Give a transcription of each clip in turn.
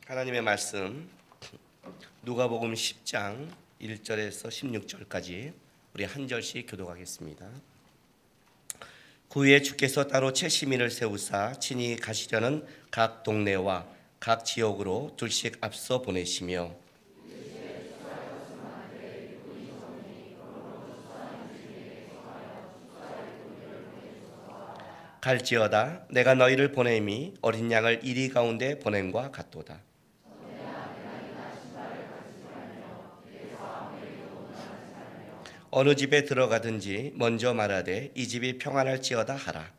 하나님의 말씀 누가복음 10장 1절에서 16절까지 우리 한 절씩 교독하겠습니다. 그 후에 주께서 따로 채시민을 세우사 친히 가시려는 각 동네와 각 지역으로 둘씩 앞서 보내시며 갈지어다 내가 너희를 보냄이 어린 양을 이리 가운데 보냄과 같도다. 어느 집에 들어가든지 먼저 말하되 이 집이 평안할지어다 하라.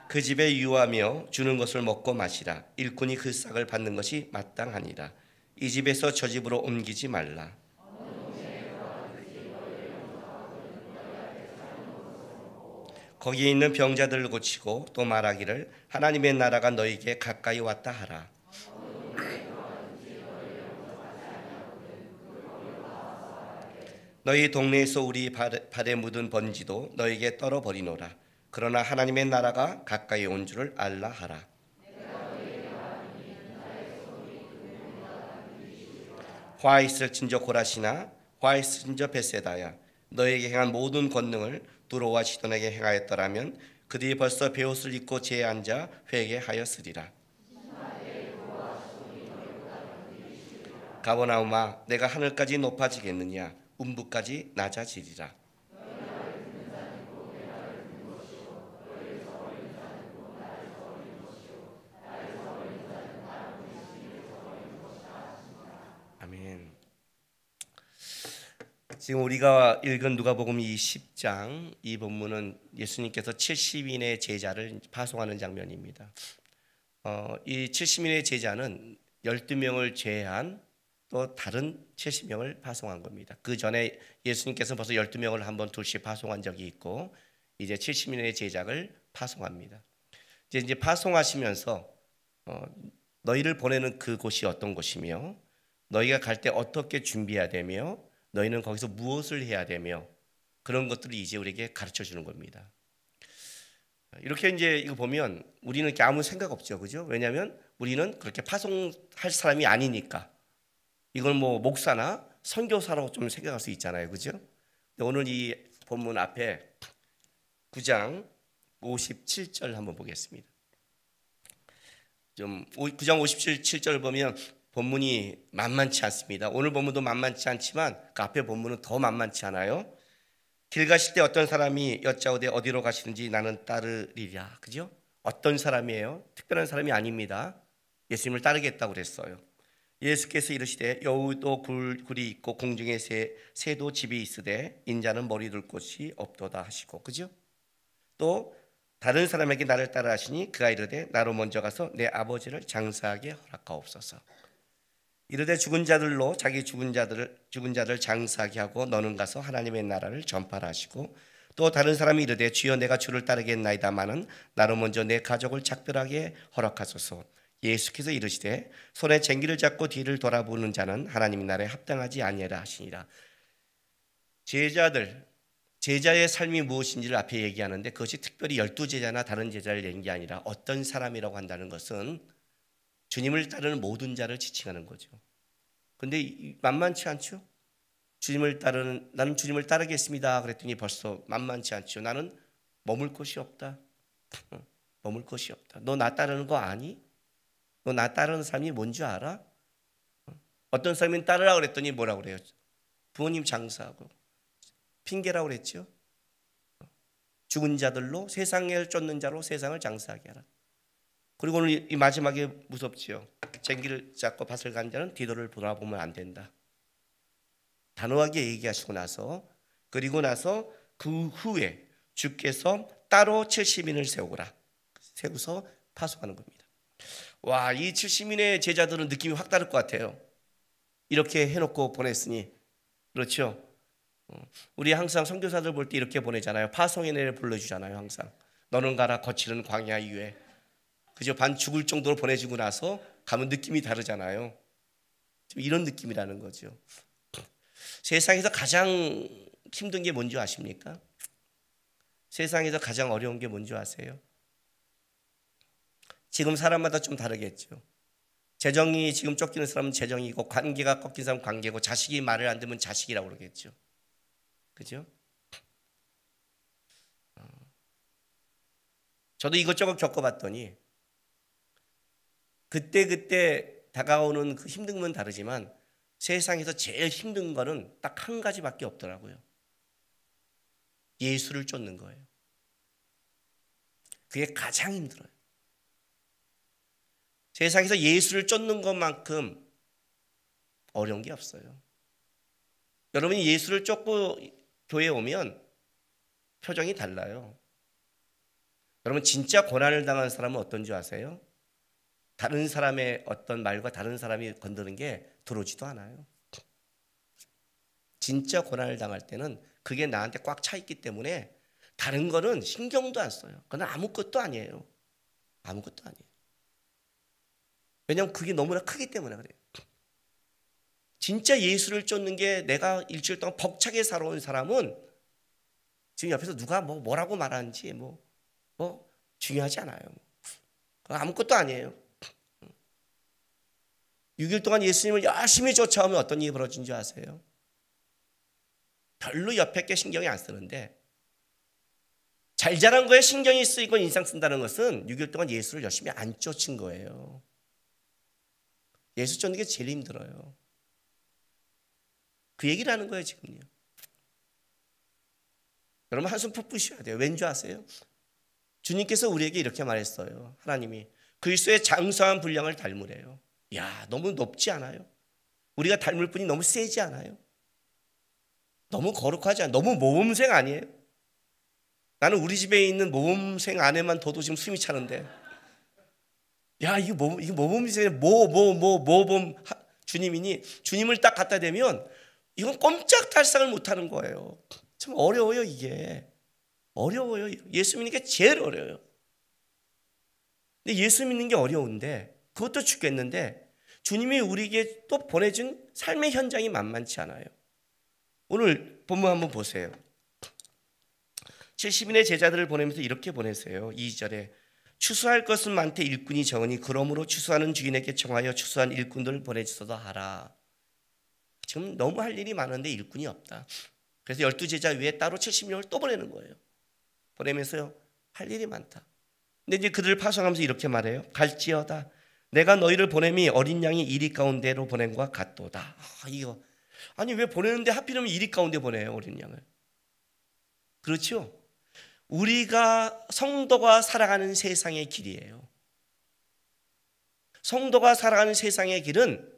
그 집에 유하며 주는 것을 먹고 마시라. 일꾼이 그 싹을 받는 것이 마땅하니라. 이 집에서 저 집으로 옮기지 말라. 거기에 있는 병자들을 고치고 또 말하기를 하나님의 나라가 너희에게 가까이 왔다 하라. 너희 동네에서 우리 발에 묻은 번지도 너희에게 떨어버리노라. 그러나 하나님의 나라가 가까이 온 줄을 알라 하라. 화 있을진저 고라시나 화 있을진저 베세다야 너희에게 행한 모든 권능을 두로와 시돈에게 행하였더라면 그들이 벌써 베옷을 입고 제에 앉아 회개하였으리라. 가버나움아 내가 하늘까지 높아지겠느냐 음부까지 낮아지리라. 아멘. 지금 우리가 읽은 누가복음 이 10장 이 본문은 예수님께서 70인의 제자를 파송하는 장면입니다. 이 70인의 제자는 12명을 제외한 또 다른 70명을 파송한 겁니다. 그 전에 예수님께서 벌써 12명을 한번 둘씩 파송한 적이 있고 이제 70인의 제자를 파송합니다. 이제 파송하시면서 너희를 보내는 그곳이 어떤 곳이며 너희가 갈 때 어떻게 준비해야 되며 너희는 거기서 무엇을 해야 되며 그런 것들을 이제 우리에게 가르쳐 주는 겁니다. 이렇게 이제 이거 보면 우리는 이렇게 아무 생각 없죠, 그죠? 왜냐하면 우리는 그렇게 파송할 사람이 아니니까 이걸 뭐 목사나 선교사라고 좀 생각할 수 있잖아요, 그죠? 오늘 이 본문 앞에 9장 57절 한번 보겠습니다. 좀 9장 57절 보면 본문이 만만치 않습니다. 오늘 본문도 만만치 않지만 그 앞에 본문은 더 만만치 않아요. 길 가실 때 어떤 사람이 여짜오되 어디로 가시는지 나는 따르리라. 그죠? 어떤 사람이에요? 특별한 사람이 아닙니다. 예수님을 따르겠다고 그랬어요. 예수께서 이르시되 여우도 굴이 있고 공중에 새도 집이 있으되 인자는 머리 둘 곳이 없도다 하시고, 그죠? 또 다른 사람에게 나를 따라 하시니 그가 이르되 나로 먼저 가서 내 아버지를 장사하게 허락하옵소서. 이르되 죽은 자들로 자기 죽은 자들 장사하게 하고 너는 가서 하나님의 나라를 전파하라 하시고, 또 다른 사람이 이르되 주여 내가 주를 따르겠나이다마는 나로 먼저 내 가족을 작별하게 허락하소서. 예수께서 이르시되 손에 쟁기를 잡고 뒤를 돌아보는 자는 하나님의 나라에 합당하지 아니하라 하시니라. 제자의 삶이 무엇인지를 앞에 얘기하는데 그것이 특별히 12제자나 다른 제자를 얘기한 게 아니라 어떤 사람이라고 한다는 것은 주님을 따르는 모든 자를 지칭하는 거죠. 근데 만만치 않죠? 나는 주님을 따르겠습니다 그랬더니 벌써 만만치 않죠. 나는 머물 곳이 없다. 머물 곳이 없다. 너 나 따르는 거 아니? 너 나 따르는 사람이 뭔지 알아? 어떤 사람이 따르라 그랬더니 뭐라고 그래요? 부모님 장사하고 핑계라고 그랬죠. 죽은 자들로 세상을 쫓는 자로 세상을 장사하게 하라. 그리고 오늘 이 마지막에 무섭지요. 쟁기를 잡고 밭을 간 자는 뒤를 돌아보면 안 된다. 단호하게 얘기하시고 나서 그리고 나서 그 후에 주께서 따로 70인을 세우서 파송하는 겁니다. 와, 이 70인의 제자들은 느낌이 확 다를 것 같아요. 이렇게 해놓고 보냈으니. 그렇죠? 우리 항상 선교사들 볼 때 이렇게 보내잖아요. 파송의 내를 불러주잖아요. 항상 너는 가라 거칠은 광야 위에. 그저 반 죽을 정도로 보내주고 나서 가면 느낌이 다르잖아요. 이런 느낌이라는 거죠. 세상에서 가장 힘든 게 뭔지 아십니까? 세상에서 가장 어려운 게 뭔지 아세요? 지금 사람마다 좀 다르겠죠. 재정이 지금 쫓기는 사람은 재정이고, 관계가 꺾인 사람은 관계고, 자식이 말을 안 듣면 자식이라고 그러겠죠. 그죠? 저도 이것저것 겪어봤더니 그때 다가오는 그 힘든 건 다르지만 세상에서 제일 힘든 거는 딱 한 가지밖에 없더라고요. 예수를 쫓는 거예요. 그게 가장 힘들어요. 세상에서 예수를 쫓는 것만큼 어려운 게 없어요. 여러분이 예수를 쫓고 교회에 오면 표정이 달라요. 여러분 진짜 고난을 당한 사람은 어떤지 아세요? 다른 사람의 어떤 말과 다른 사람이 건드는 게 들어오지도 않아요. 진짜 고난을 당할 때는 그게 나한테 꽉 차 있기 때문에 다른 거는 신경도 안 써요. 그건 아무것도 아니에요. 아무것도 아니에요. 왜냐하면 그게 너무나 크기 때문에 그래요. 진짜 예수를 쫓는 게 내가 일주일 동안 벅차게 살아온 사람은 지금 옆에서 누가 뭐라고 말하는지 중요하지 않아요. 아무것도 아니에요. 6일 동안 예수님을 열심히 쫓아오면 어떤 일이 벌어진 줄 아세요? 별로 옆에 게 신경이 안 쓰는데 잘 자란 거에 신경이 쓰이고 인상 쓴다는 것은 6일 동안 예수를 열심히 안 쫓은 거예요. 예수 쫓는 게 제일 힘들어요. 그 얘기를 하는 거예요 지금요. 여러분 한숨 푹 쉬셔야 돼요. 왠 줄 아세요? 주님께서 우리에게 이렇게 말했어요. 하나님이 그리스도의 장성한 분량을 닮으래요. 야, 너무 높지 않아요? 우리가 닮을 분이 너무 세지 않아요? 너무 거룩하지 않아요? 너무 모범생 아니에요? 나는 우리 집에 있는 모범생 아내만 둬도 지금 숨이 차는데, 야, 이게 모범생이 모범 주님이니 주님을 딱 갖다 대면 이건 꼼짝달싹을 못하는 거예요. 참 어려워요 이게. 어려워요. 예수 믿는 게 제일 어려워요. 근데 예수 믿는 게 어려운데 그것도 죽겠는데 주님이 우리에게 또 보내준 삶의 현장이 만만치 않아요. 오늘 본문 한번 보세요. 70인의 제자들을 보내면서 이렇게 보내세요. 2절에 추수할 것은 많되 일꾼이 적으니 그러므로 추수하는 주인에게 청하여 추수한 일꾼들을 보내주소서 하라. 지금 너무 할 일이 많은데 일꾼이 없다. 그래서 12제자 위에 따로 70명을 또 보내는 거예요. 보내면서요, 할 일이 많다. 근데 이제 그들을 파송하면서 이렇게 말해요. 갈지어다. 내가 너희를 보냄이 어린 양이 이리 가운데로 보낸 것과 같도다. 아니 왜 보내는데 하필이면 이리 가운데 보내요 어린 양을? 그렇죠? 우리가 성도가 살아가는 세상의 길이에요. 성도가 살아가는 세상의 길은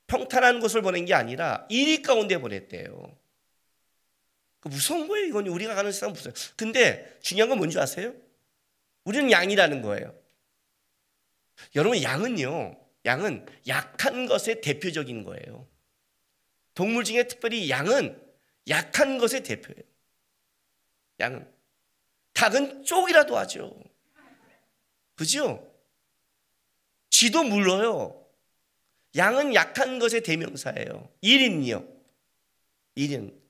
평탄한 곳을 보낸 게 아니라 이리 가운데 보냈대요. 무서운 거예요. 이건 우리가 가는 세상은 무서워요. 근데 중요한 건 뭔지 아세요? 우리는 양이라는 거예요. 여러분 양은 약한 것의 대표적인 거예요. 동물 중에 특별히 양은 약한 것의 대표예요. 양은 닭은 쪽이라도 하죠. 그죠? 쥐도 물러요. 양은 약한 것의 대명사예요. 1인이요. 1인.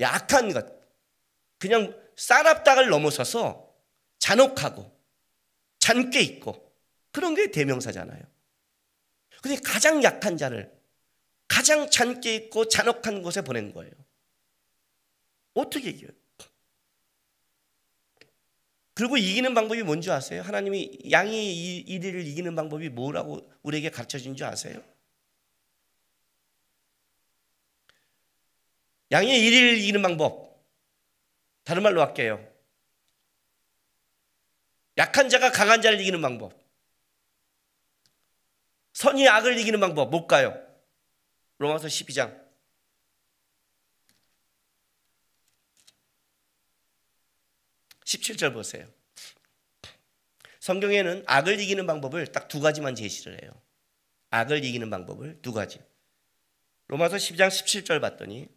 약한 것. 그냥 쌀압닭을 넘어서서 잔혹하고 잔꾀 있고 그런 게 대명사잖아요. 근데 가장 약한 자를 가장 잔꾀 있고 잔혹한 곳에 보낸 거예요. 어떻게 이겨요? 그리고 이기는 방법이 뭔지 아세요? 하나님이 양이 이리를 이기는 방법이 뭐라고 우리에게 가르쳐준 줄 아세요? 양이 이리를 이기는 방법, 다른 말로 할게요. 약한 자가 강한 자를 이기는 방법, 선이 악을 이기는 방법 뭘까요? 로마서 12장 17절 보세요. 성경에는 악을 이기는 방법을 딱 두 가지만 제시를 해요. 악을 이기는 방법을 두 가지. 로마서 12장 17절 봤더니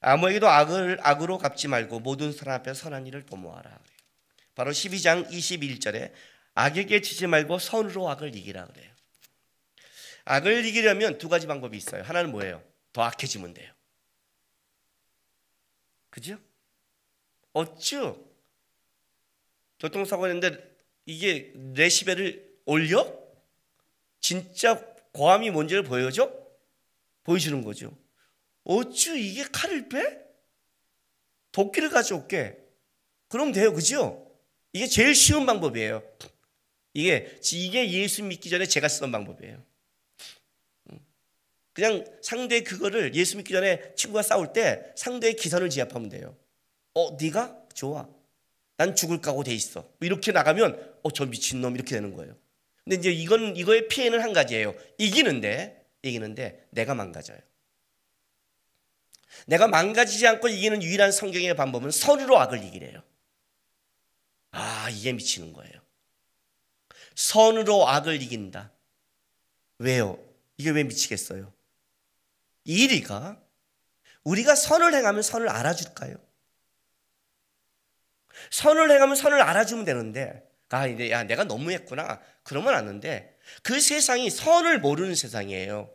아무에게도 악으로 갚지 말고 모든 사람 앞에 선한 일을 도모하라. 바로 12장 21절에 악에게 지지 말고 선으로 악을 이기라 그래요. 악을 이기려면 두 가지 방법이 있어요. 하나는 뭐예요? 더 악해지면 돼요. 그죠? 어쭈? 교통사고 했는데 이게 레시벨을 올려? 진짜 고함이 뭔지를 보여주는 거죠. 어쭈 이게 칼을 빼? 도끼를 가져올게. 그럼 돼요, 그죠? 이게 제일 쉬운 방법이에요. 이게 예수 믿기 전에 제가 쓰던 방법이에요. 그냥 상대 그거를 예수 믿기 전에 친구가 싸울 때 상대의 기선을 제압하면 돼요. 네가? 좋아. 난 죽을 각오 돼 있어. 이렇게 나가면 저 미친놈 이렇게 되는 거예요. 근데 이제 이거의 피해는 한 가지예요. 이기는데 내가 망가져요. 내가 망가지지 않고 이기는 유일한 성경의 방법은 선으로 악을 이기래요. 이게 미치는 거예요. 선으로 악을 이긴다. 왜요? 이게 왜 미치겠어요? 우리가 선을 행하면 선을 알아줄까요? 선을 행하면 선을 알아주면 되는데, 이제 내가 너무했구나. 그러면 안 되는데, 그 세상이 선을 모르는 세상이에요.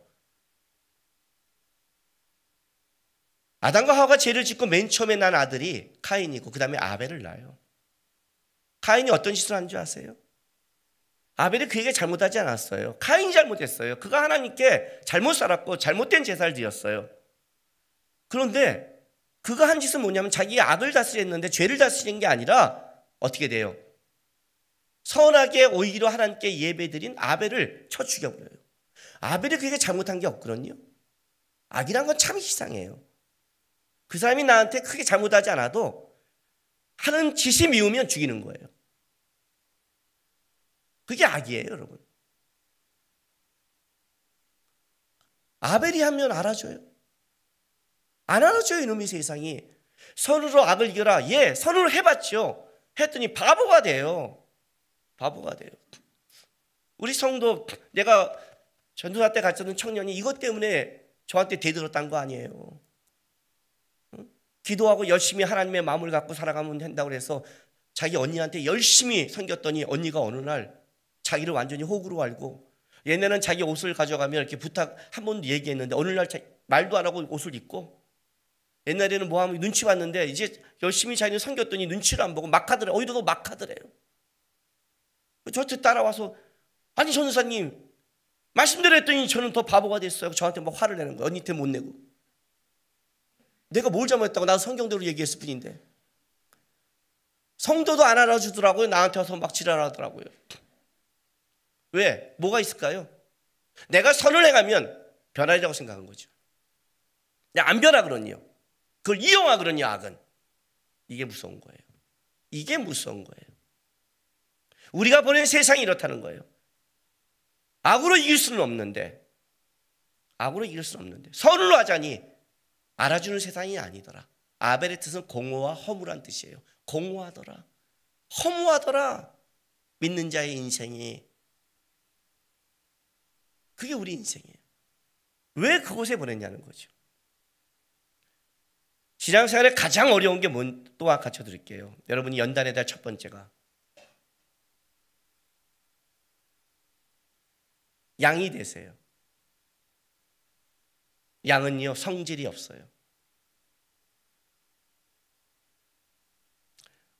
아담과 하와가 죄를 짓고 맨 처음에 난 아들이 카인이고 그 다음에 아벨을 낳아요. 카인이 어떤 짓을 한 줄 아세요? 아벨이 그에게 잘못하지 않았어요. 카인이 잘못했어요. 그가 하나님께 잘못 살았고 잘못된 제사를 드렸어요. 그런데 그가 한 짓은 뭐냐면 자기가 악을 다스렸는데 죄를 다스린 게 아니라 어떻게 돼요? 선하게 오히려 하나님께 예배드린 아벨을 쳐 죽여버려요. 아벨이 그에게 잘못한 게 없거든요. 악이란 건 참 이상해요. 그 사람이 나한테 크게 잘못하지 않아도 하는 짓이 미우면 죽이는 거예요. 그게 악이에요, 여러분. 아벨이 하면 알아줘요. 안 알아줘요, 이놈의 세상이. 선으로 악을 이겨라. 선으로 해봤죠. 했더니 바보가 돼요. 우리 성도, 내가 전도사 때 갔었던 청년이 이것 때문에 저한테 대들었다는 거 아니에요. 기도하고 열심히 하나님의 마음을 갖고 살아가면 된다고 해서 자기 언니한테 열심히 섬겼더니 언니가 어느 날 자기를 완전히 호구로 알고, 얘네는 자기 옷을 가져가면 이렇게 부탁 한 번도 얘기했는데 어느 날 말도 안 하고 옷을 입고, 옛날에는 뭐 하면 눈치 봤는데 이제 열심히 자기를 섬겼더니 눈치를 안 보고 막 하더래요. 어디도 막 하더래요. 저한테 따라와서 아니 전도사님 말씀대로 했더니 저는 더 바보가 됐어요. 저한테 막 화를 내는 거예요. 언니한테 못 내고. 내가 뭘 잘못했다고, 나도 성경대로 얘기했을 뿐인데. 성도도 안 알아주더라고요. 나한테 와서 막 지랄하더라고요. 왜? 뭐가 있을까요? 내가 선을 행하면 변하리라고 생각한 거죠. 안 변하거든요. 그걸 이용하거든요, 악은. 이게 무서운 거예요. 우리가 보는 세상이 이렇다는 거예요. 악으로 이길 수는 없는데 선으로 하자니 알아주는 세상이 아니더라. 아벨의 뜻은 공허와 허무란 뜻이에요. 공허하더라. 허무하더라. 믿는 자의 인생이. 그게 우리 인생이에요. 왜 그곳에 보냈냐는 거죠. 신앙생활에 가장 어려운 게 또 가르쳐 드릴게요. 여러분이 연단의 달 첫 번째가 양이 되세요. 양은요, 성질이 없어요.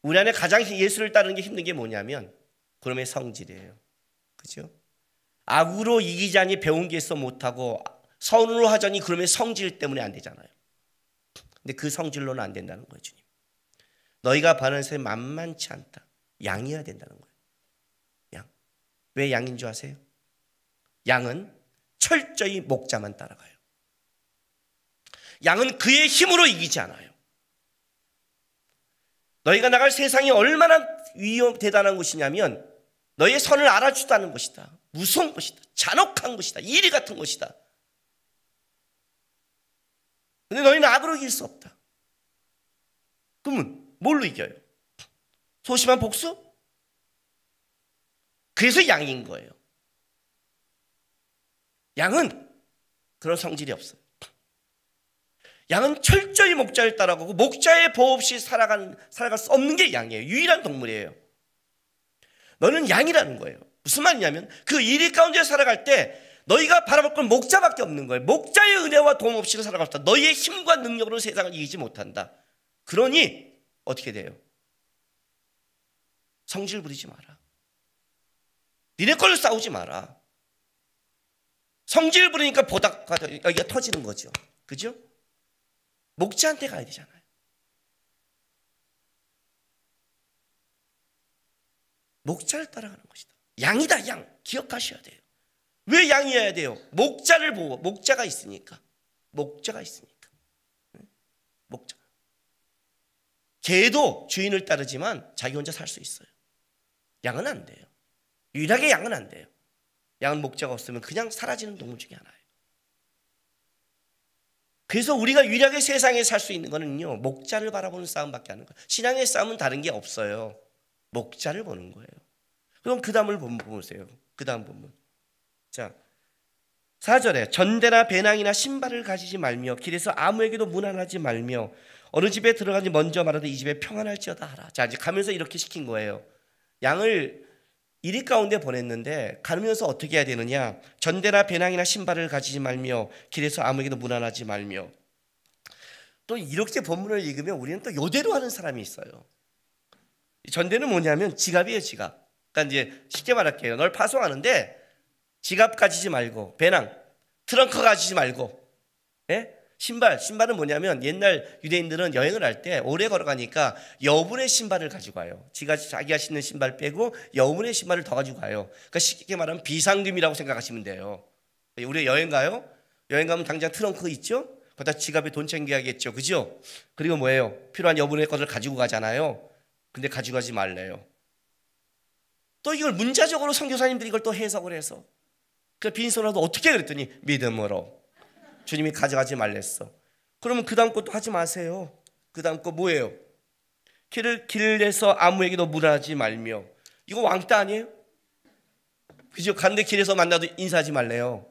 우리 안에 가장 예수를 따르는 게 힘든 게 뭐냐면 그놈의 성질이에요. 그죠? 악으로 이기자니 배운 게 있어 못하고 선으로 하자니 그놈의 성질 때문에 안 되잖아요. 근데 그 성질로는 안 된다는 거예요, 주님. 너희가 바라는 것이 만만치 않다. 양이어야 된다는 거예요. 양. 왜 양인 줄 아세요? 양은 철저히 목자만 따라가요. 양은 그의 힘으로 이기지 않아요. 너희가 나갈 세상이 얼마나 대단한 곳이냐면 너희의 선을 알아주다는 것이다. 무서운 것이다. 잔혹한 것이다. 이리 같은 것이다. 근데 너희는 악으로 이길 수 없다. 그러면 뭘로 이겨요? 소심한 복수? 그래서 양인 거예요. 양은 그런 성질이 없어요. 양은 철저히 목자를 따라가고 목자의 보호 없이 살아갈 수 없는 게 양이에요. 유일한 동물이에요. 너는 양이라는 거예요. 무슨 말이냐면 그 이리 가운데 살아갈 때 너희가 바라볼 건 목자밖에 없는 거예요. 목자의 은혜와 도움 없이는 살아갈 수 없다. 너희의 힘과 능력으로 세상을 이기지 못한다. 그러니 어떻게 돼요? 성질 부리지 마라. 니네 걸로 싸우지 마라. 성질 부리니까 보다가 여기가 터지는 거죠. 그죠? 목자한테 가야 되잖아요. 목자를 따라가는 것이다. 양이다, 양. 기억하셔야 돼요. 왜 양이어야 돼요? 목자를 보고, 목자가 있으니까. 목자가 있으니까. 목자. 개도 주인을 따르지만 자기 혼자 살 수 있어요. 양은 안 돼요. 유일하게 양은 안 돼요. 양은 목자가 없으면 그냥 사라지는 동물 중에 하나예요. 그래서 우리가 유일하게 세상에 살 수 있는 거는요, 목자를 바라보는 싸움밖에 안 하는 거예요. 신앙의 싸움은 다른 게 없어요. 목자를 보는 거예요. 그럼 그 다음을 보세요. 그 다음 본문. 자, 4절에 전대나 배낭이나 신발을 가지지 말며 길에서 아무에게도 문안하지 말며 어느 집에 들어가니 먼저 말하되 이 집에 평안할지어다 하라. 자, 이제 가면서 이렇게 시킨 거예요. 양을 이리 가운데 보냈는데 가면서 어떻게 해야 되느냐? 전대나 배낭이나 신발을 가지지 말며 길에서 아무에게도 문안하지 말며. 또 이렇게 본문을 읽으면 우리는 또 요대로 하는 사람이 있어요. 전대는 뭐냐면 지갑이에요, 지갑. 그러니까 이제 쉽게 말할게요. 널 파송하는데 지갑 가지지 말고, 배낭, 트렁크 가지지 말고, 예? 신발은 뭐냐면 옛날 유대인들은 여행을 할 때 오래 걸어가니까 여분의 신발을 가지고 가요. 자기가 신는 신발 빼고 여분의 신발을 더 가지고 가요. 그러니까 쉽게 말하면 비상금이라고 생각하시면 돼요. 우리 여행 가요? 여행 가면 당장 트렁크 있죠? 거기다 지갑에 돈 챙겨야겠죠, 그죠? 그리고 뭐예요? 필요한 여분의 것을 가지고 가잖아요. 근데 가지고 가지 말래요. 또 이걸 문자적으로 선교사님들이 이걸 또 해석을 해서 그 빈손으로 어떻게 그랬더니 믿음으로 주님이 가져가지 말랬어. 그러면 그 다음 것도 하지 마세요. 그 다음 거 뭐예요? 길에서 아무에게도 문안하지 말며. 이거 왕따 아니에요? 그죠? 갔는데 길에서 만나도 인사하지 말래요.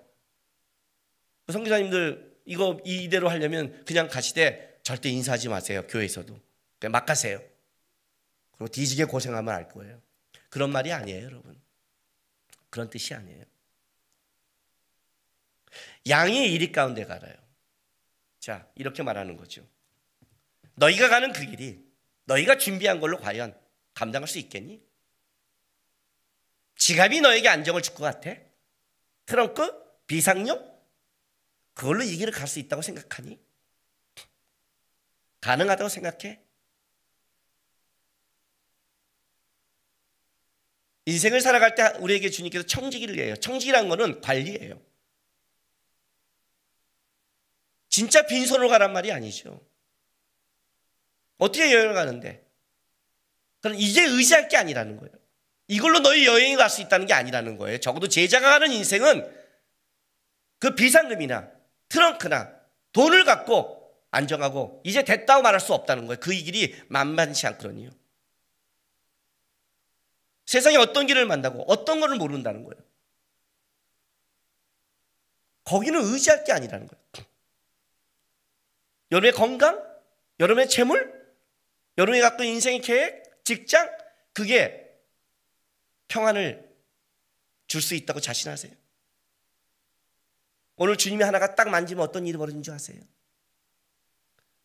선교사님들 이거 이대로 하려면 그냥 가시되 절대 인사하지 마세요. 교회에서도 그냥 막 가세요. 그리고 뒤지게 고생하면 알 거예요. 그런 말이 아니에요, 여러분. 그런 뜻이 아니에요. 양이 이리 가운데 가라요. 자, 이렇게 말하는 거죠. 너희가 가는 그 길이 너희가 준비한 걸로 과연 감당할 수 있겠니? 지갑이 너에게 안정을 줄 것 같아? 트렁크? 비상용? 그걸로 이 길을 갈 수 있다고 생각하니? 가능하다고 생각해? 인생을 살아갈 때 우리에게 주님께서 청지기를 해요. 청지기라는 거는 관리예요. 진짜 빈손으로 가란 말이 아니죠. 어떻게 여행을 가는데? 그럼 이제 의지할 게 아니라는 거예요. 이걸로 너희 여행이 갈 수 있다는 게 아니라는 거예요. 적어도 제자가 가는 인생은 그 비상금이나 트렁크나 돈을 갖고 안정하고 이제 됐다고 말할 수 없다는 거예요. 그 길이 만만치 않거든요. 세상에 어떤 길을 만나고 어떤 거를 모른다는 거예요. 거기는 의지할 게 아니라는 거예요. 여러분의 건강, 여러분의 재물, 여러분이 갖고 있는 인생의 계획, 직장, 그게 평안을 줄 수 있다고 자신하세요? 오늘 주님이 하나가 딱 만지면 어떤 일이 벌어진 줄 아세요?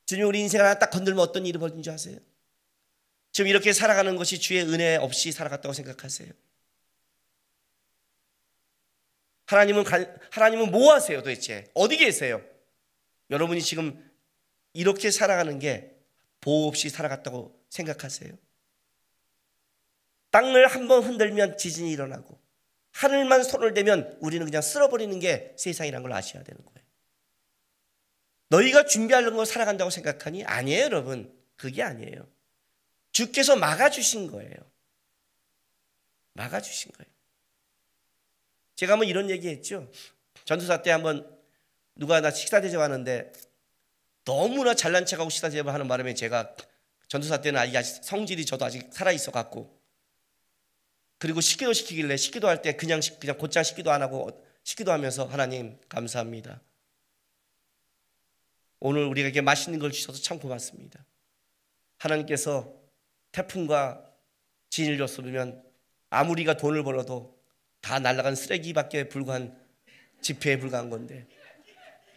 주님이 우리 인생 하나 딱 건들면 어떤 일이 벌어진 줄 아세요? 지금 이렇게 살아가는 것이 주의 은혜 없이 살아갔다고 생각하세요? 하나님은 뭐 하세요 도대체? 어디 계세요? 여러분이 지금 이렇게 살아가는 게 보호 없이 살아갔다고 생각하세요? 땅을 한번 흔들면 지진이 일어나고 하늘만 손을 대면 우리는 그냥 쓸어버리는 게 세상이라는 걸 아셔야 되는 거예요. 너희가 준비하는 걸 살아간다고 생각하니? 아니에요, 여러분. 그게 아니에요. 주께서 막아주신 거예요. 막아주신 거예요. 제가 한번 이런 얘기 했죠. 전도사 때 한번 누가 나 식사 대접하는데 너무나 잘난 척하고 식사 대접을 하는 바람에 제가 전도사 때는 아직 성질이 저도 아직 살아있어 갖고 그리고 식기도 시키길래 식기도 할 때 그냥 곧장 식기도 안 하고 식기도 하면서 하나님 감사합니다. 오늘 우리에게 맛있는 걸 주셔서 참 고맙습니다. 하나님께서 태풍과 진을 줬으면 아무리가 돈을 벌어도 다 날아간 쓰레기밖에 불과한 지폐에 불과한 건데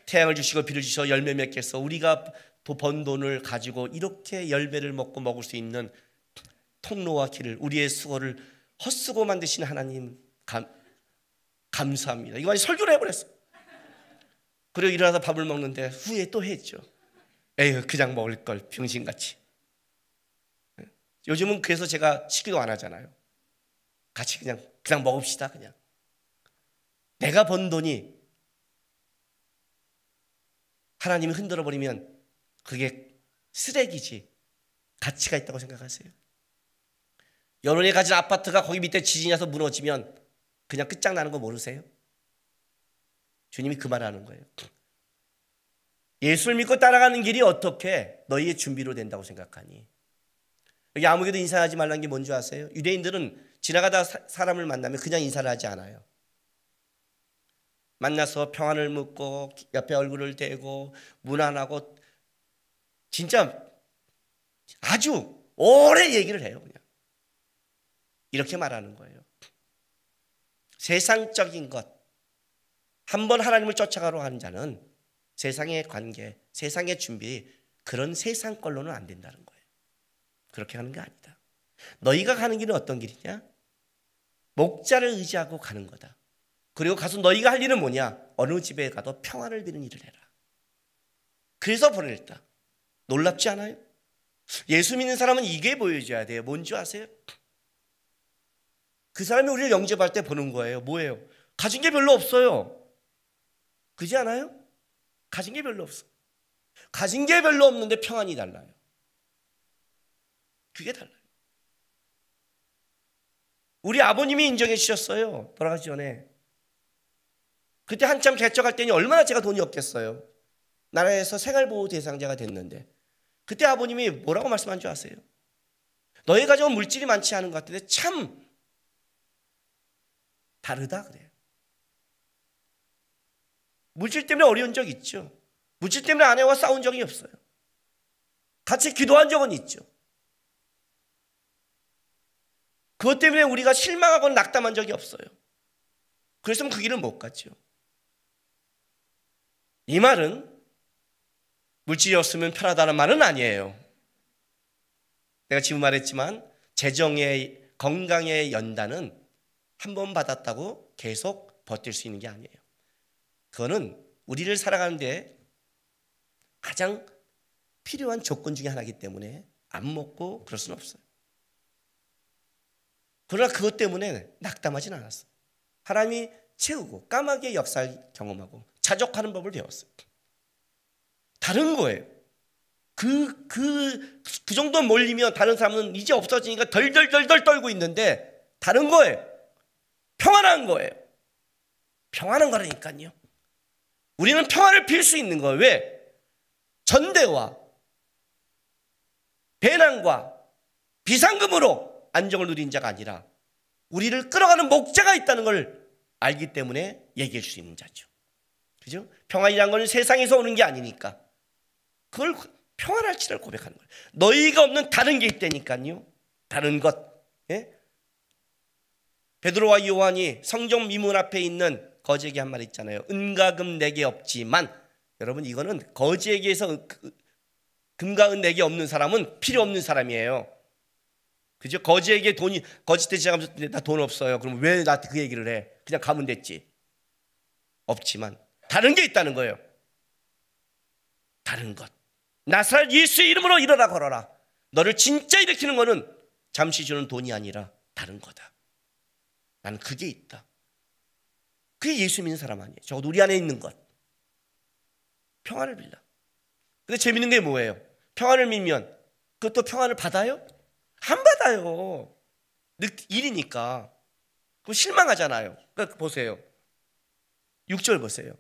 태양을 주시고 비를 주셔 열매 맺게 해서 우리가 번 돈을 가지고 이렇게 열매를 먹고 먹을 수 있는 통로와 길을, 우리의 수고를 헛수고 만드신 하나님 감사합니다. 이거 아니 설교를 해버렸어. 그리고 일어나서 밥을 먹는데 후에 또 했죠. 에휴, 그냥 먹을 걸, 병신같이. 요즘은 그래서 제가 시기도 안 하잖아요. 같이 그냥 먹읍시다. 그냥 내가 번 돈이 하나님이 흔들어 버리면 그게 쓰레기지 가치가 있다고 생각하세요? 여러분이 가진 아파트가 거기 밑에 지진이 나서 무너지면 그냥 끝장나는 거 모르세요? 주님이 그 말을 하는 거예요. 예수를 믿고 따라가는 길이 어떻게 너희의 준비로 된다고 생각하니? 여기 아무에게도 인사하지 말라는 게 뭔지 아세요? 유대인들은 지나가다 사람을 만나면 그냥 인사를 하지 않아요. 만나서 평안을 묻고 옆에 얼굴을 대고 문안하고 진짜 아주 오래 얘기를 해요. 그냥 이렇게 말하는 거예요. 세상적인 것, 한번 하나님을 쫓아가러 하는 자는 세상의 관계, 세상의 준비, 그런 세상 걸로는 안 된다는 거예요. 그렇게 가는 게 아니다. 너희가 가는 길은 어떤 길이냐? 목자를 의지하고 가는 거다. 그리고 가서 너희가 할 일은 뭐냐? 어느 집에 가도 평안을 비는 일을 해라. 그래서 보냈다. 놀랍지 않아요? 예수 믿는 사람은 이게 보여줘야 돼요. 뭔지 아세요? 그 사람이 우리를 영접할 때 보는 거예요. 뭐예요? 가진 게 별로 없어요. 그렇지 않아요? 가진 게 별로 없어. 가진 게 별로 없는데 평안이 달라요. 그게 달라요. 우리 아버님이 인정해 주셨어요. 돌아가시 전에. 그때 한참 개척할 때니 얼마나 제가 돈이 없겠어요. 나라에서 생활보호 대상자가 됐는데 그때 아버님이 뭐라고 말씀한 줄 아세요? 너희 가정은 물질이 많지 않은 것 같은데 참 다르다 그래요. 물질 때문에 어려운 적 있죠. 물질 때문에 아내와 싸운 적이 없어요. 같이 기도한 적은 있죠. 그것 때문에 우리가 실망하거나 낙담한 적이 없어요. 그랬으면 그 길을 못 갔죠. 이 말은 물질이 없으면 편하다는 말은 아니에요. 내가 지금 말했지만 재정의 건강의 연단은 한 번 받았다고 계속 버틸 수 있는 게 아니에요. 그거는 우리를 살아가는데 가장 필요한 조건 중에 하나이기 때문에 안 먹고 그럴 수는 없어요. 그러나 그것 때문에 낙담하진 않았어요. 하나님이 채우고 까마귀의 역사를 경험하고 자족하는 법을 배웠어요. 다른 거예요. 그 정도 몰리면 다른 사람은 이제 없어지니까 덜덜덜덜 떨고 있는데 다른 거예요. 평안한 거예요. 평안한 거라니까요. 우리는 평안을 빌 수 있는 거예요. 왜? 전대와 배난과 비상금으로 안정을 누린 자가 아니라 우리를 끌어가는 목자가 있다는 걸 알기 때문에 얘기할 수 있는 자죠. 그죠? 평안이란 건 세상에서 오는 게 아니니까 그걸 평안할지를 고백하는 거예요. 너희가 없는 다른 게 있다니까요. 다른 것. 예? 베드로와 요한이 성전 미문 앞에 있는 거지에게 한 말 있잖아요. 은과 금 내게 없지만, 여러분 이거는 거지에게서 금과 은 내게 없는 사람은 필요 없는 사람이에요. 그죠? 거지에게 거지 대시하면서 나 돈 없어요. 그럼 왜 나한테 그 얘기를 해? 그냥 가면 됐지. 없지만 다른 게 있다는 거예요. 다른 것. 나사렛 예수의 이름으로 일어나 걸어라. 너를 진짜 일으키는 거는 잠시 주는 돈이 아니라 다른 거다. 나는 그게 있다. 그게 예수 믿는 사람 아니에요. 적어도 우리 안에 있는 것. 평안을 빌라. 근데 재밌는 게 뭐예요? 평안을 믿면 그것도 평안을 받아요? 안 받아요. 일이니까. 그럼 실망하잖아요. 그러니까 보세요. 6절 보세요.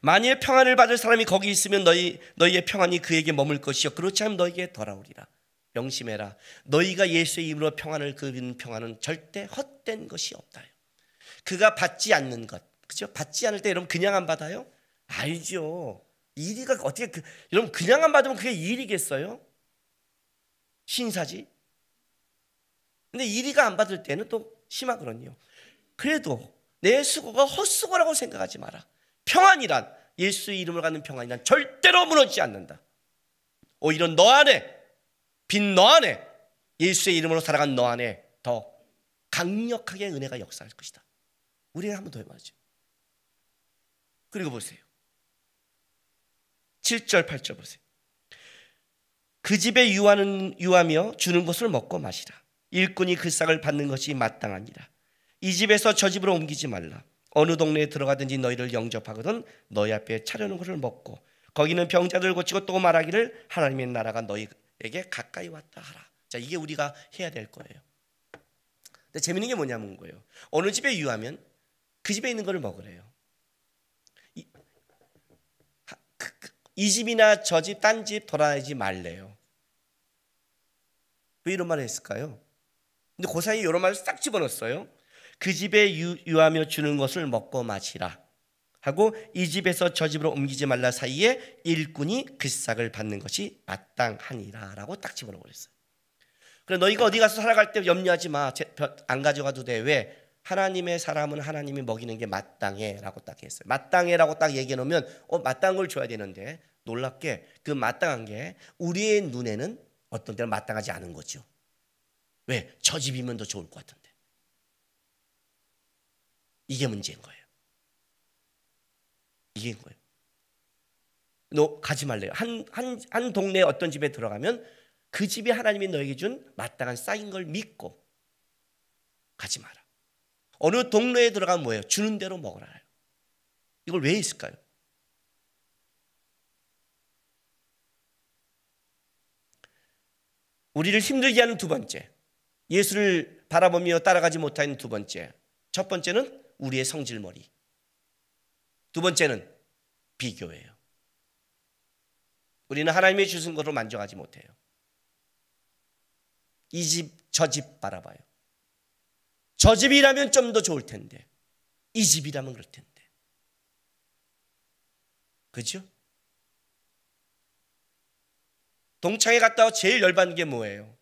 만일 평안을 받을 사람이 거기 있으면 너희의 평안이 그에게 머물 것이요 그렇지 않으면 너희에게 돌아오리라. 명심해라. 너희가 예수의 이름으로 평안을 그리는 평안은 절대 헛된 것이 없다. 그가 받지 않는 것, 그죠? 받지 않을 때 여러분 그냥 안 받아요? 알죠. 일이가 어떻게 여러분 그냥 안 받으면 그게 일이겠어요? 신사지. 근데 일이가 안 받을 때는 또 심하거든요. 그래도 내 수고가 헛수고라고 생각하지 마라. 평안이란, 예수의 이름을 갖는 평안이란 절대로 무너지지 않는다. 오히려 너 안에, 빈 너 안에 예수의 이름으로 살아간 너 안에 더 강력하게 은혜가 역사할 것이다. 우리가 한번 더 해봐야죠. 그리고 보세요. 7절 8절 보세요. 그 집에 유하며 주는 것을 먹고 마시라. 일꾼이 그 싹을 받는 것이 마땅하니라. 이 집에서 저 집으로 옮기지 말라. 어느 동네에 들어가든지 너희를 영접하거든 너희 앞에 차려놓은 것을 먹고 거기는 병자들 고치고 또 말하기를 하나님의 나라가 너희에게 가까이 왔다 하라. 자, 이게 우리가 해야 될 거예요. 근데 재밌는 게 뭐냐면 거예요. 어느 집에 유하면 그 집에 있는 것을 먹으래요. 이 집이나 저 집, 딴 집 돌아다니지 말래요. 왜 이런 말을 했을까요? 근데 그 사이에 이런 말을 싹 집어넣었어요. 그 집에 유하며 주는 것을 먹고 마시라 하고 이 집에서 저 집으로 옮기지 말라 사이에 일꾼이 그 싹을 받는 것이 마땅하니라 라고 딱 집어넣어 버렸어요. 그래, 너희가 어디 가서 살아갈 때 염려하지 마. 안 가져가도 돼. 왜? 하나님의 사람은 하나님이 먹이는 게 마땅해 라고 딱 했어요. 마땅해 라고 딱 얘기해 놓으면 마땅한 걸 줘야 되는데 놀랍게 그 마땅한 게 우리의 눈에는 어떤 때는 마땅하지 않은 거죠. 왜? 저 집이면 더 좋을 것 같은데. 이게 문제인 거예요. 이게 거예요. 너 가지 말래요. 한 동네에 어떤 집에 들어가면 그 집이 하나님이 너에게 준 마땅한 싹인 걸 믿고 가지 마라. 어느 동네에 들어가면 뭐예요? 주는 대로 먹으라. 이걸 왜 했을까요? 우리를 힘들게 하는 두 번째, 예수를 바라보며 따라가지 못하는 두 번째. 첫 번째는 우리의 성질머리. 두 번째는 비교예요. 우리는 하나님이 주신 것으로 만족하지 못해요. 이 집, 저 집 바라봐요. 저 집이라면 좀 더 좋을 텐데, 이 집이라면 그럴 텐데. 그렇죠? 동창회 갔다 와 제일 열받는 게 뭐예요?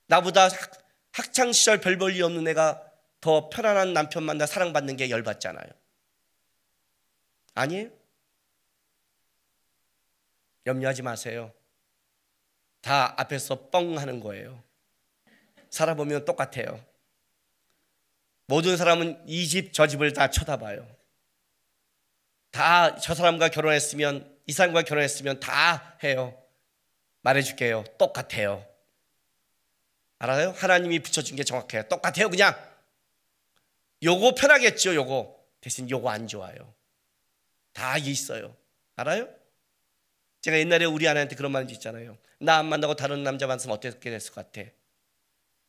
나보다 학창시절 별 볼 일 없는 애가 더 편안한 남편 만나 사랑받는 게 열받잖아요. 아니에요? 염려하지 마세요. 다 앞에서 뻥 하는 거예요. 살아보면 똑같아요. 모든 사람은 이 집 저 집을 다 쳐다봐요. 다 저 사람과 결혼했으면, 이 사람과 결혼했으면 다 해요. 말해줄게요. 똑같아요. 알아요? 하나님이 붙여준 게 정확해요. 똑같아요. 그냥 요거 편하겠죠. 요거 대신 요거 안 좋아요. 다 있어요. 알아요? 제가 옛날에 우리 아내한테 그런 말 있잖아요. 나 안 만나고 다른 남자 만났으면 어떻게 됐을 것 같아?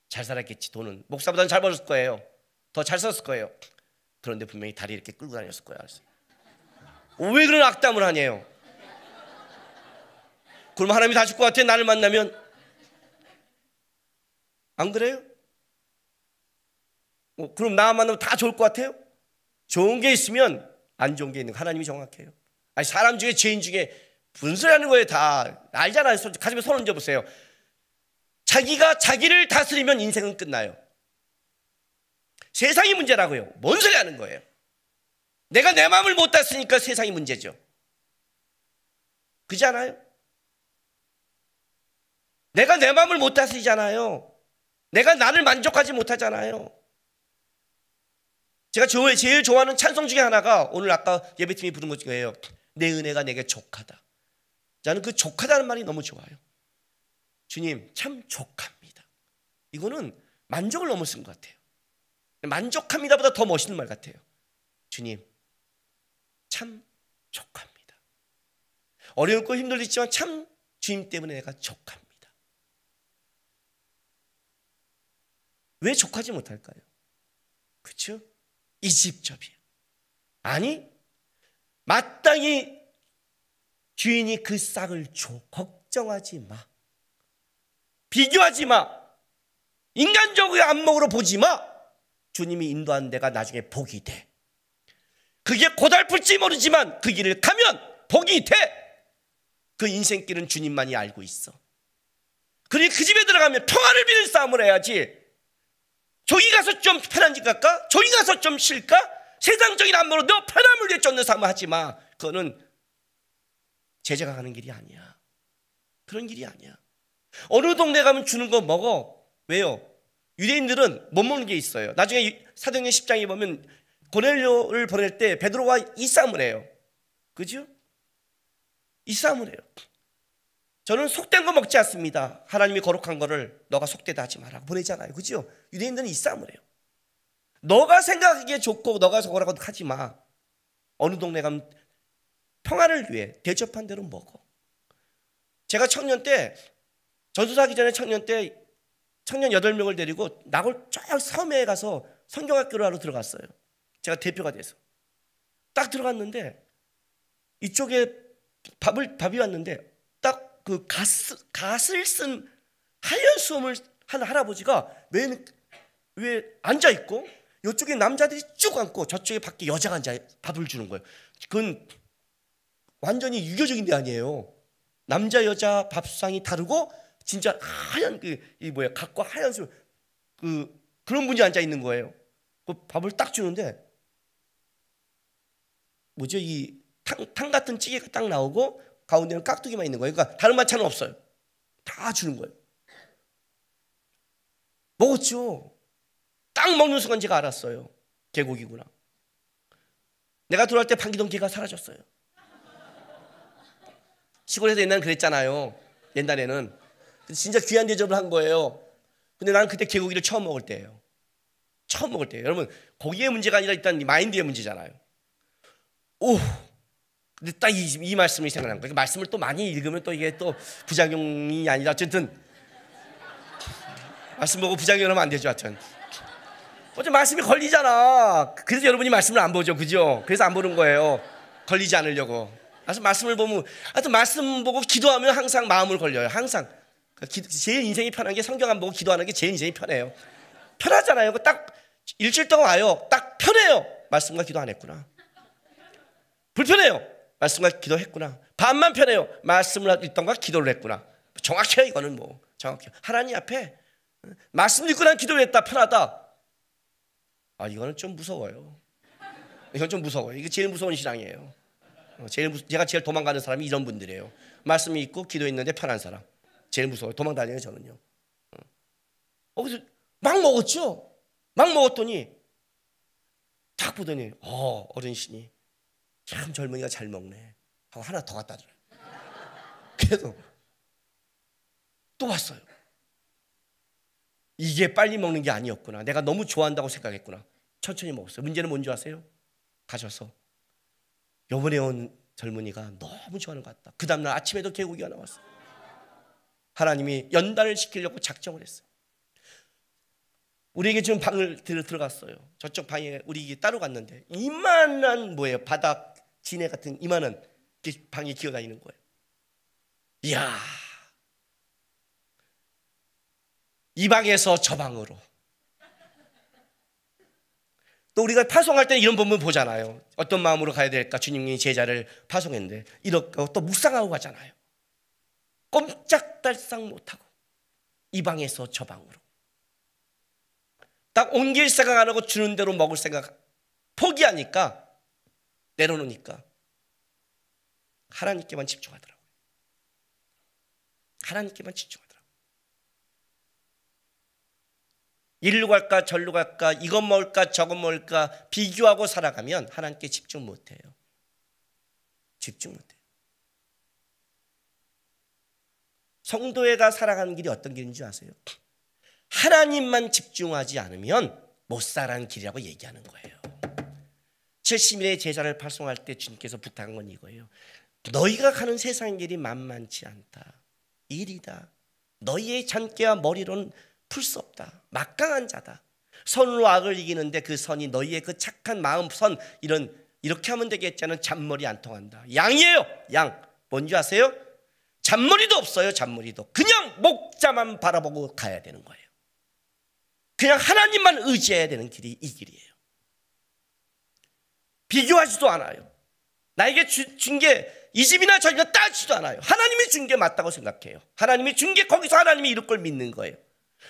잘 살았겠지. 돈은 목사보다는 잘 벌었을 거예요. 더 잘 썼을 거예요. 그런데 분명히 다리 이렇게 끌고 다녔을 거예요. 왜 그런 악담을 하냐요? 그럼 하나님이 다 줄 것 같아. 나를 만나면. 안 그래요? 그럼 나 만나면 다 좋을 것 같아요? 좋은 게 있으면 안 좋은 게 있는 거 하나님이 정확해요. 아니, 사람 중에 죄인 중에 분수라는 거예요. 다 알잖아요. 가슴에 손 얹어보세요. 자기가 자기를 다스리면 인생은 끝나요. 세상이 문제라고요. 뭔 소리 하는 거예요? 내가 내 마음을 못 다스리니까 세상이 문제죠. 그렇지 않아요? 내가 내 마음을 못 다스리잖아요. 내가 나를 만족하지 못하잖아요. 제가 제일 좋아하는 찬송 중에 하나가 오늘 아까 예배팀이 부른 것 중에요. 내 은혜가 내게 족하다. 저는 그 족하다는 말이 너무 좋아요. 주님 참 족합니다. 이거는 만족을 너무 쓴 것 같아요. 만족합니다보다 더 멋있는 말 같아요. 주님 참 족합니다. 어렵고 힘들지만 참 주님 때문에 내가 족합니다. 왜 족하지 못할까요? 그렇죠? 이 집 저 집. 아니 마땅히 주인이 그 싹을 줘. 걱정하지 마. 비교하지 마. 인간적으로 안목으로 보지 마. 주님이 인도하는 데가 나중에 복이 돼. 그게 고달플지 모르지만 그 길을 가면 복이 돼. 그 인생길은 주님만이 알고 있어. 그러니 그 집에 들어가면 평안을 비는 싸움을 해야지. 저기 가서 좀 편한 집 갈까? 저기 가서 좀 쉴까? 세상적인 안목으로 너 편함을 위해 쫓는 싸움을 하지 마. 그거는 제자가 가는 길이 아니야. 그런 길이 아니야. 어느 동네 가면 주는 거 먹어. 왜요? 유대인들은 못 먹는 게 있어요. 나중에 사도행전 10장에 보면 고넬료를 보낼 때 베드로가 이 싸움을 해요. 그죠? 이 싸움을 해요. 저는 속된 거 먹지 않습니다. 하나님이 거룩한 거를 너가 속되다 하지 마라 보내잖아요. 그죠? 유대인들은 이 싸움을 해요. 너가 생각하기에 좋고 너가 저거라고 하지 마. 어느 동네 가면 평화를 위해 대접한 대로 먹어. 제가 청년 때, 전도사하기 전에 청년 때 청년 8명을 데리고 나골 쫙 섬에 가서 성경학교를 하러 들어갔어요. 제가 대표가 돼서 딱 들어갔는데 이쪽에 밥이 왔는데 딱 그 갓을 쓴 하얀 수염을 한 할아버지가 왜 앉아 있고 이쪽에 남자들이 쭉 앉고 저쪽에 밖에 여자가 앉아 밥을 주는 거예요. 그건 완전히 유교적인 데 아니에요. 남자 여자 밥상이 다르고 진짜 하얀 갓과 하얀 수염 그런 분이 앉아 있는 거예요. 그 밥을 딱 주는데 뭐죠? 이 탕 같은 찌개가 딱 나오고 가운데는 깍두기만 있는 거예요. 그러니까 다른 반찬은 없어요. 다 주는 거예요. 먹었죠. 딱 먹는 순간 제가 알았어요. 개고기구나. 내가 들어갈 때 판기동기가 사라졌어요. 시골에서 옛날엔 그랬잖아요. 옛날에는 진짜 귀한 대접을 한 거예요. 근데 나는 그때 개고기를 처음 먹을 때예요. 처음 먹을 때예요. 여러분, 고기의 문제가 아니라 일단 마인드의 문제잖아요. 오, 근데 딱 이 말씀이 생각난 거예요. 말씀을 또 많이 읽으면 또 이게 또 부작용이 아니라 어쨌든 말씀 보고 부작용하면 안 되죠. 하여튼 어제 말씀이 걸리잖아. 그래서 여러분이 말씀을 안 보죠. 그죠? 그래서 안 보는 거예요. 걸리지 않으려고. 그래서 말씀을 보면 하여튼 말씀 보고 기도하면 항상 마음을 걸려요. 항상 제일 인생이 편한 게 성경 안 보고 기도하는 게 제일 인생이 편해요. 편하잖아요. 딱 일주일 동안 와요. 딱 편해요. 말씀과 기도 안 했구나. 불편해요. 말씀과 기도했구나. 반만 편해요. 말씀을 읽던가 기도를 했구나. 정확해요. 이거는 뭐 정확해요. 하나님 앞에 말씀 읽고 난 기도를 했다. 편하다. 아, 이거는 좀 무서워요. 이건 좀 무서워요. 이게 제일 무서운 신앙이에요. 제가 제일 도망가는 사람이 이런 분들이에요. 말씀이 있고 기도했는데 편한 사람. 제일 무서워요. 도망 다녀요. 저는요. 그래서 막 먹었죠. 막 먹었더니 딱 보더니 어른신이 참 젊은이가 잘 먹네 하고 하나 더 갖다 줘요. 그래서 또 왔어요. 이게 빨리 먹는 게 아니었구나. 내가 너무 좋아한다고 생각했구나. 천천히 먹었어요. 문제는 뭔지 아세요? 가셔서 요번에 온 젊은이가 너무 좋아하는 것 같다. 그 다음날 아침에도 개고기가 나왔어요. 하나님이 연단을 시키려고 작정을 했어요. 우리에게 지금 방을 들어갔어요. 저쪽 방에 우리 따로 갔는데 이만한 뭐예요? 바닥 지네 같은 이만한 방에 기어다니는 거예요. 이야, 이 방에서 저 방으로. 또 우리가 파송할 때 이런 본문 보잖아요. 어떤 마음으로 가야 될까? 주님이 제자를 파송했는데 이렇게 또 묵상하고 가잖아요. 꼼짝달싹 못하고 이 방에서 저 방으로. 딱 옮길 생각 안 하고 주는 대로 먹을 생각 포기하니까 내려놓으니까 하나님께만 집중하더라고요. 하나님께만 집중하더라고요. 이리로 갈까 저리로 갈까 이것 먹을까 저것 먹을까 비교하고 살아가면 하나님께 집중 못해요. 집중 못해요. 성도회가 살아가는 길이 어떤 길인지 아세요? 하나님만 집중하지 않으면 못 살아가는 길이라고 얘기하는 거예요. 70일의 제자를 파송할 때 주님께서 부탁한 건 이거예요. 너희가 가는 세상 길이 만만치 않다. 일이다. 너희의 잔꾀와 머리로는 풀 수 없다. 막강한 자다. 선으로 악을 이기는데 그 선이 너희의 그 착한 마음 선 이렇게 하면 되겠지는 잔머리 안 통한다. 양이에요. 양. 뭔지 아세요? 잔머리도 없어요. 잔머리도. 그냥 목자만 바라보고 가야 되는 거예요. 그냥 하나님만 의지해야 되는 길이 이 길이에요. 비교하지도 않아요. 나에게 준 게 이 집이나 저 집이나 따지도 않아요. 하나님이 준 게 맞다고 생각해요. 하나님이 준 게 거기서 하나님이 이룰 걸 믿는 거예요.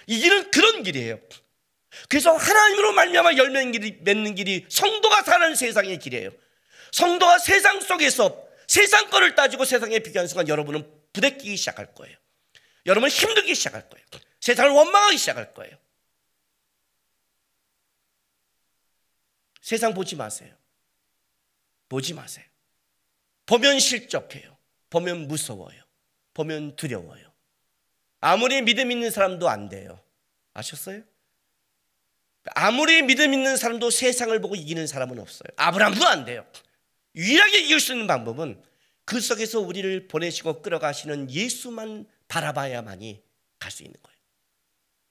이 길은 그런 길이에요. 그래서 하나님으로 말미암아 열매는 길이 맺는 길이 성도가 사는 세상의 길이에요. 성도가 세상 속에서 세상 거를 따지고 세상에 비교하는 순간 여러분은 부대끼기 시작할 거예요. 여러분 힘들기 시작할 거예요. 세상을 원망하기 시작할 거예요. 세상 보지 마세요. 보지 마세요. 보면 실족해요. 보면 무서워요. 보면 두려워요. 아무리 믿음 있는 사람도 안 돼요. 아셨어요? 아무리 믿음 있는 사람도 세상을 보고 이기는 사람은 없어요. 아브라함도 안 돼요. 유일하게 이길 수 있는 방법은 그 속에서 우리를 보내시고 끌어가시는 예수만 바라봐야만이 갈 수 있는 거예요.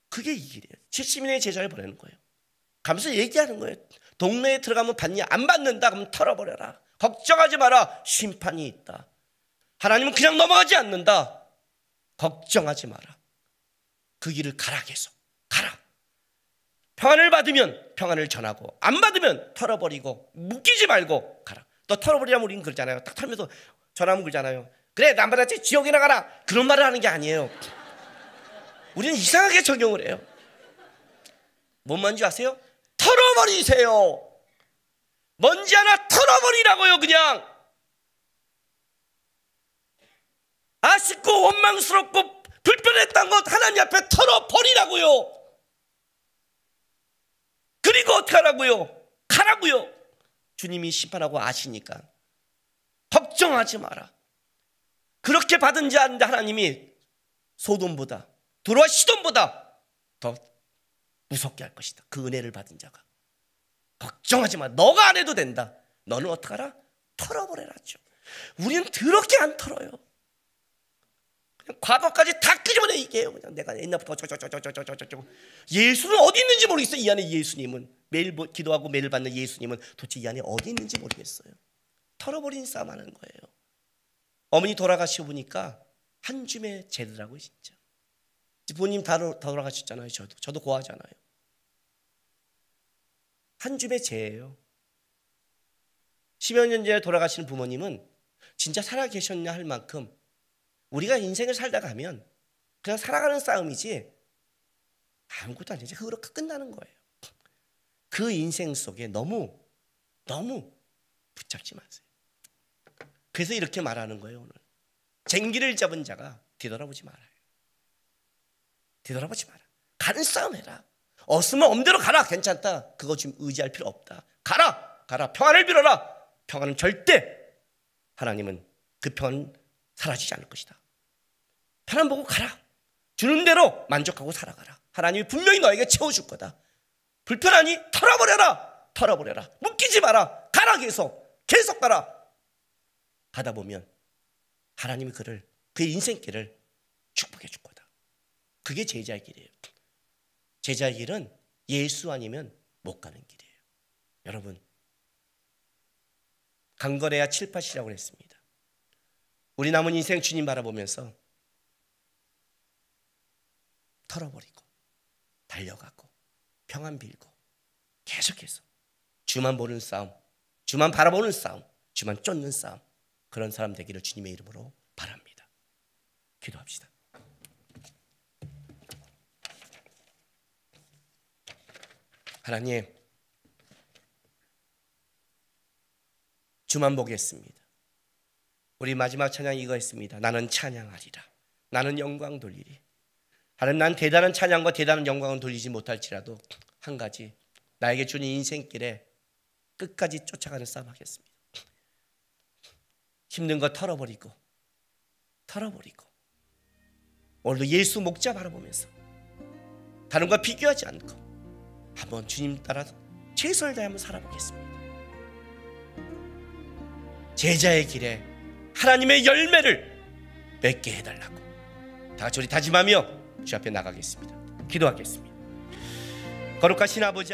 그게 이 길이에요. 70인의 제자를 보내는 거예요. 가면서 얘기하는 거예요. 동네에 들어가면 받냐? 안 받는다? 그럼 털어버려라. 걱정하지 마라. 심판이 있다. 하나님은 그냥 넘어가지 않는다. 걱정하지 마라. 그 길을 가라. 계속 가라. 평안을 받으면 평안을 전하고 안 받으면 털어버리고 묶이지 말고 가라. 너 털어버리라면 우리는 그러잖아요. 딱 털면서 전하면 그러잖아요. 그래 안 받았지? 지옥이나 가라. 그런 말을 하는 게 아니에요. 우리는 이상하게 적용을 해요. 뭔 말인지 아세요? 털어버리세요. 먼지 하나 털어버리라고요. 그냥 아쉽고 원망스럽고 불편했던 것 하나님 앞에 털어버리라고요. 그리고 어떻게 하라고요? 가라고요. 주님이 심판하고 아시니까 걱정하지 마라. 그렇게 받은 자인데 하나님이 소돔보다 도로와 시돈보다 더 무섭게 할 것이다. 그 은혜를 받은 자가. 걱정하지 마. 너가 안 해도 된다. 너는 어떡하라? 털어버려라죠. 우리는 더럽게 안 털어요. 그냥 과거까지 다 끄집어내 얘기해요. 그냥 내가 옛날부터 저저저저저저저. 예수는 어디 있는지 모르겠어요. 이 안에 예수님은 매일 기도하고 매일 받는 예수님은 도대체 이 안에 어디 있는지 모르겠어요. 털어버린 싸움 하는 거예요. 어머니 돌아가시고 보니까 한 줌의 죄더라고요. 진짜. 부모님 다 돌아가셨잖아요. 저도 고하잖아요. 한 줌의 죄예요. 10여 년 전에 돌아가시는 부모님은 진짜 살아계셨냐 할 만큼 우리가 인생을 살다 가면 그냥 살아가는 싸움이지 아무것도 아니지. 그렇게 끝나는 거예요. 그 인생 속에 너무 붙잡지 마세요. 그래서 이렇게 말하는 거예요. 오늘 쟁기를 잡은 자가 뒤돌아보지 말아요. 뒤돌아보지 마라. 가는 싸움 해라. 없으면 엄대로 가라. 괜찮다. 그거 지금 의지할 필요 없다. 가라. 평안을 빌어라. 평안은 절대 하나님은 그 평안은 사라지지 않을 것이다. 편안 보고 가라. 주는 대로 만족하고 살아가라. 하나님이 분명히 너에게 채워줄 거다. 불편하니 털어버려라. 묶이지 마라. 가라. 계속 가라. 가다 보면 하나님이 그의 인생길을 축복해 줄 거다. 그게 제자의 길이에요. 제자의 길은 예수 아니면 못 가는 길이에요. 여러분, 강건해야 칠팟이라고 했습니다. 우리 남은 인생 주님 바라보면서 털어버리고 달려가고 평안 빌고 계속해서 주만 보는 싸움, 주만 바라보는 싸움, 주만 쫓는 싸움, 그런 사람 되기를 주님의 이름으로 바랍니다. 기도합시다. 하나님, 주만 보겠습니다. 우리 마지막 찬양 이거였습니다. 나는 찬양하리라. 나는 영광 돌리리. 하나님, 난 대단한 찬양과 대단한 영광을 돌리지 못할지라도 한 가지, 나에게 주는 인생길에 끝까지 쫓아가는 싸움 하겠습니다. 힘든 거 털어버리고 오늘도 예수 목자 바라보면서 다른 거 비교하지 않고 한번 주님 따라 최선을 다해 한번 살아보겠습니다. 제자의 길에 하나님의 열매를 맺게 해달라고 다 같이 우리 다짐하며 주 앞에 나가겠습니다. 기도하겠습니다. 거룩하신 아버지,